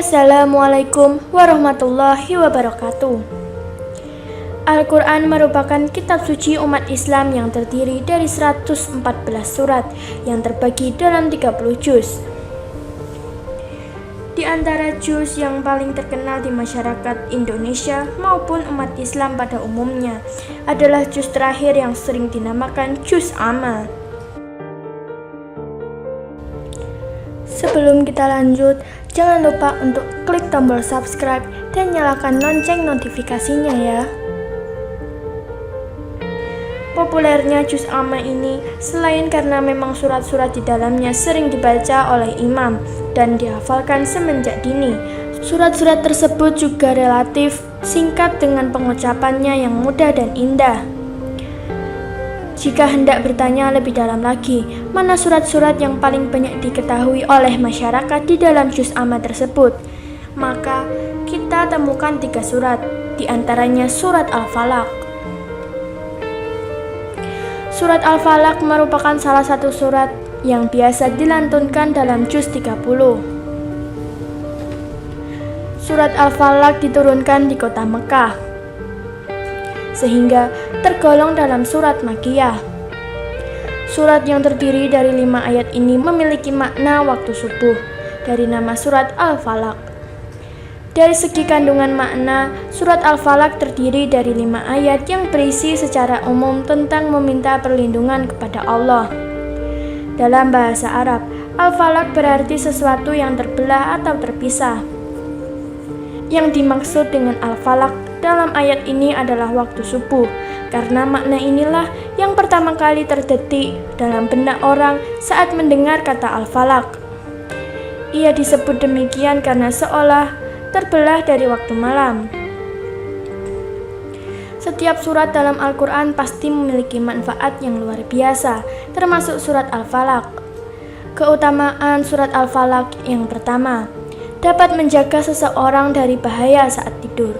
Assalamualaikum warahmatullahi wabarakatuh. Al-Quran merupakan kitab suci umat Islam yang terdiri dari 114 surat yang terbagi dalam 30 juz. Di antara juz yang paling terkenal di masyarakat Indonesia maupun umat Islam pada umumnya adalah juz terakhir yang sering dinamakan juz amma. Sebelum kita lanjut, jangan lupa untuk klik tombol subscribe dan nyalakan lonceng notifikasinya ya. Populernya juz amma ini selain karena memang surat-surat di dalamnya sering dibaca oleh imam dan dihafalkan semenjak dini, surat-surat tersebut juga relatif singkat dengan pengucapannya yang mudah dan indah. Jika hendak bertanya lebih dalam lagi, mana surat-surat yang paling banyak diketahui oleh masyarakat di dalam juz amma tersebut, maka kita temukan 3 surat, di antaranya surat Al-Falaq. Surat Al-Falaq merupakan salah satu surat yang biasa dilantunkan dalam juz 30. Surat Al-Falaq diturunkan di kota Mekah, sehingga tergolong dalam surat Makkiyah. Surat yang terdiri dari 5 ayat ini memiliki makna waktu subuh dari nama surat Al-Falaq. Dari segi kandungan makna, surat Al-Falaq terdiri dari 5 ayat yang berisi secara umum tentang meminta perlindungan kepada Allah. Dalam bahasa Arab, Al-Falaq berarti sesuatu yang terbelah atau terpisah. Yang dimaksud dengan Al-Falaq dalam ayat ini adalah waktu subuh, karena makna inilah yang pertama kali terdetik dalam benak orang saat mendengar kata Al-Falaq. Ia disebut demikian karena seolah terbelah dari waktu malam. Setiap surat dalam Al-Quran pasti memiliki manfaat yang luar biasa, termasuk surat Al-Falaq. Keutamaan surat Al-Falaq yang pertama, dapat menjaga seseorang dari bahaya saat tidur.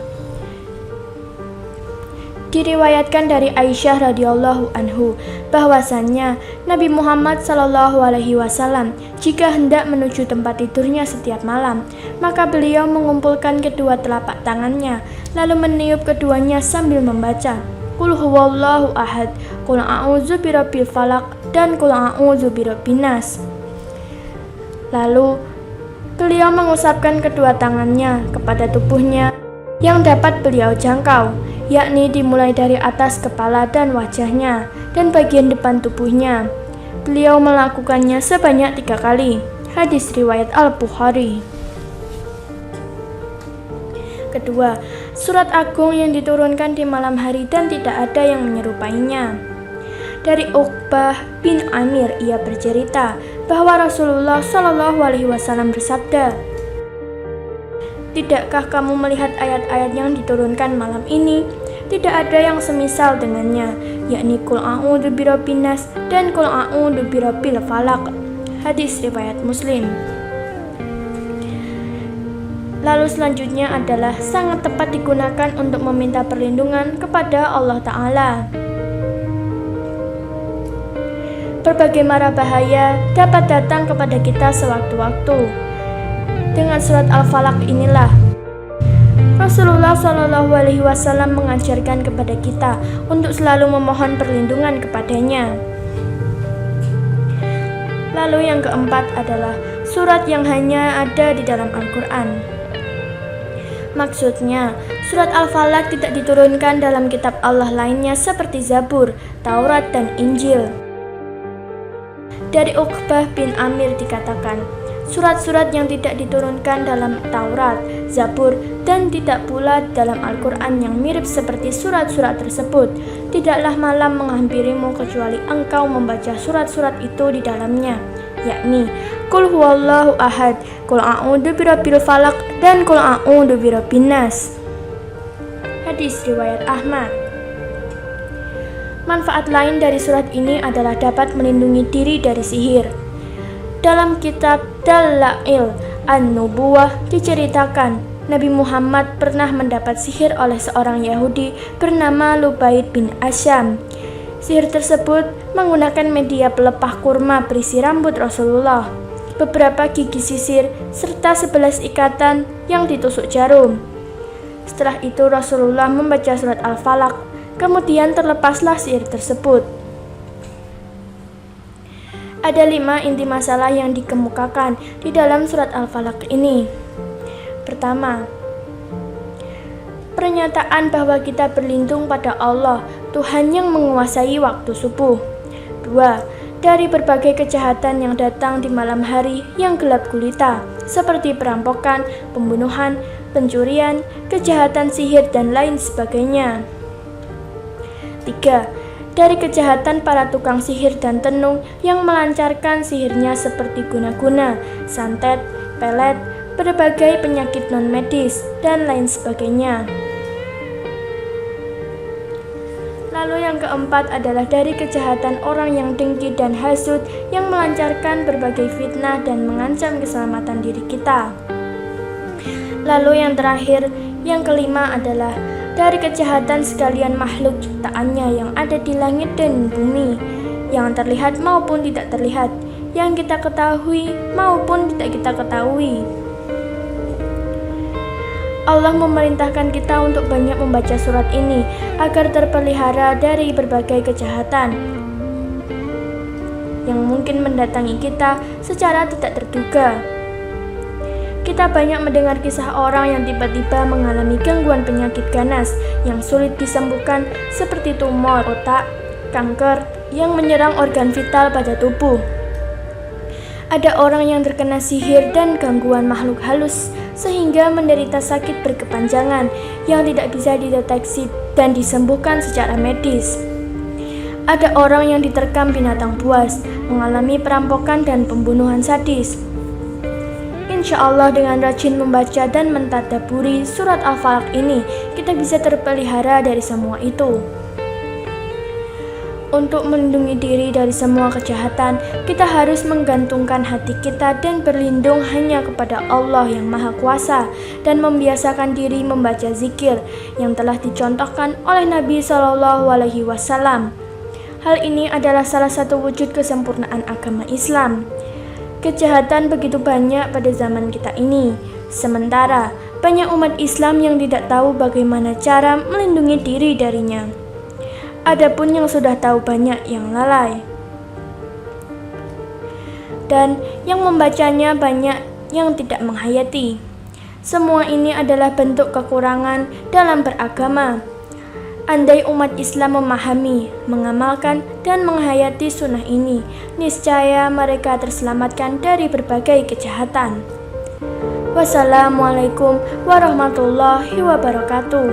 Diriwayatkan dari Aisyah radhiyallahu anhu bahwasannya Nabi Muhammad SAW jika hendak menuju tempat tidurnya setiap malam, maka beliau mengumpulkan kedua telapak tangannya lalu meniup keduanya sambil membaca Qul huwallahu ahad, Qul a'udzu birabbil falaq, dan Qul a'udzu birabbin nas. Lalu beliau mengusapkan kedua tangannya kepada tubuhnya yang dapat beliau jangkau, yakni dimulai dari atas kepala dan wajahnya, dan bagian depan tubuhnya. Beliau melakukannya sebanyak 3 kali. Hadis riwayat Al-Bukhari. Kedua, surat agung yang diturunkan di malam hari dan tidak ada yang menyerupainya. Dari Uqbah bin Amir, ia bercerita bahwa Rasulullah SAW bersabda, "Tidakkah kamu melihat ayat-ayat yang diturunkan malam ini? Tidak ada yang semisal dengannya, yakni Qul a'udzu birabbin nas dan Qul a'udzu birabbil falaq." Hadis riwayat Muslim. Lalu selanjutnya adalah sangat tepat digunakan untuk meminta perlindungan kepada Allah Ta'ala. Berbagai mara bahaya dapat datang kepada kita sewaktu-waktu. Dengan surat Al-Falaq inilah Rasulullah SAW mengajarkan kepada kita untuk selalu memohon perlindungan kepadanya. Lalu yang keempat adalah surat yang hanya ada di dalam Al-Quran. Maksudnya, surat Al-Falaq tidak diturunkan dalam kitab Allah lainnya seperti Zabur, Taurat, dan Injil. Dari Uqbah bin Amir dikatakan, surat-surat yang tidak diturunkan dalam Taurat, Zabur, dan tidak pula dalam Al-Quran yang mirip seperti surat-surat tersebut, tidaklah malam menghampirimu kecuali engkau membaca surat-surat itu di dalamnya, yakni Qul huwallahu ahad, Qul a'udzu birabbil falaq, dan Qul a'udzu birabbin nas. Hadis riwayat Ahmad. Manfaat lain dari surat ini adalah dapat melindungi diri dari sihir. Dalam kitab Dalail An-Nubuwah diceritakan Nabi Muhammad pernah mendapat sihir oleh seorang Yahudi bernama Lubaid bin Asyam. Sihir tersebut menggunakan media pelepah kurma berisi rambut Rasulullah. beberapa gigi sisir, serta 11 ikatan yang ditusuk jarum. Setelah itu Rasulullah membaca surat Al-Falaq, kemudian terlepaslah sihir tersebut. Ada 5 inti masalah yang dikemukakan di dalam surat Al-Falaq ini. Pertama, pernyataan bahwa kita berlindung pada Allah, Tuhan yang menguasai waktu subuh. 2. Dari berbagai kejahatan yang datang di malam hari yang gelap gulita, seperti perampokan, pembunuhan, pencurian, kejahatan sihir, dan lain sebagainya. 3. Dari kejahatan para tukang sihir dan tenung yang melancarkan sihirnya seperti guna-guna, santet, pelet, berbagai penyakit non-medis, dan lain sebagainya. Lalu yang keempat adalah dari kejahatan orang yang dengki dan hasud yang melancarkan berbagai fitnah dan mengancam keselamatan diri kita. Lalu yang terakhir, yang kelima adalah dari kejahatan sekalian makhluk ciptaannya yang ada di langit dan bumi, yang terlihat maupun tidak terlihat, yang kita ketahui maupun tidak kita ketahui. Allah memerintahkan kita untuk banyak membaca surat ini agar terpelihara dari berbagai kejahatan yang mungkin mendatangi kita secara tidak terduga. Kita banyak mendengar kisah orang yang tiba-tiba mengalami gangguan penyakit ganas yang sulit disembuhkan seperti tumor otak, kanker yang menyerang organ vital pada tubuh. Ada orang yang terkena sihir dan gangguan makhluk halus sehingga menderita sakit berkepanjangan yang tidak bisa dideteksi dan disembuhkan secara medis. Ada orang yang diterkam binatang buas, mengalami perampokan dan pembunuhan sadis. Insya Allah dengan rajin membaca dan mentadaburi surat Al-Falaq ini, kita bisa terpelihara dari semua itu. Untuk melindungi diri dari semua kejahatan, kita harus menggantungkan hati kita dan berlindung hanya kepada Allah yang Maha Kuasa dan membiasakan diri membaca zikir yang telah dicontohkan oleh Nabi SAW. Hal ini adalah salah satu wujud kesempurnaan agama Islam. Kejahatan begitu banyak pada zaman kita ini, sementara banyak umat Islam yang tidak tahu bagaimana cara melindungi diri darinya. Adapun yang sudah tahu banyak yang lalai, dan yang membacanya banyak yang tidak menghayati. Semua ini adalah bentuk kekurangan dalam beragama. Andai umat Islam memahami, mengamalkan, dan menghayati sunnah ini, niscaya mereka terselamatkan dari berbagai kejahatan. Wassalamualaikum warahmatullahi wabarakatuh.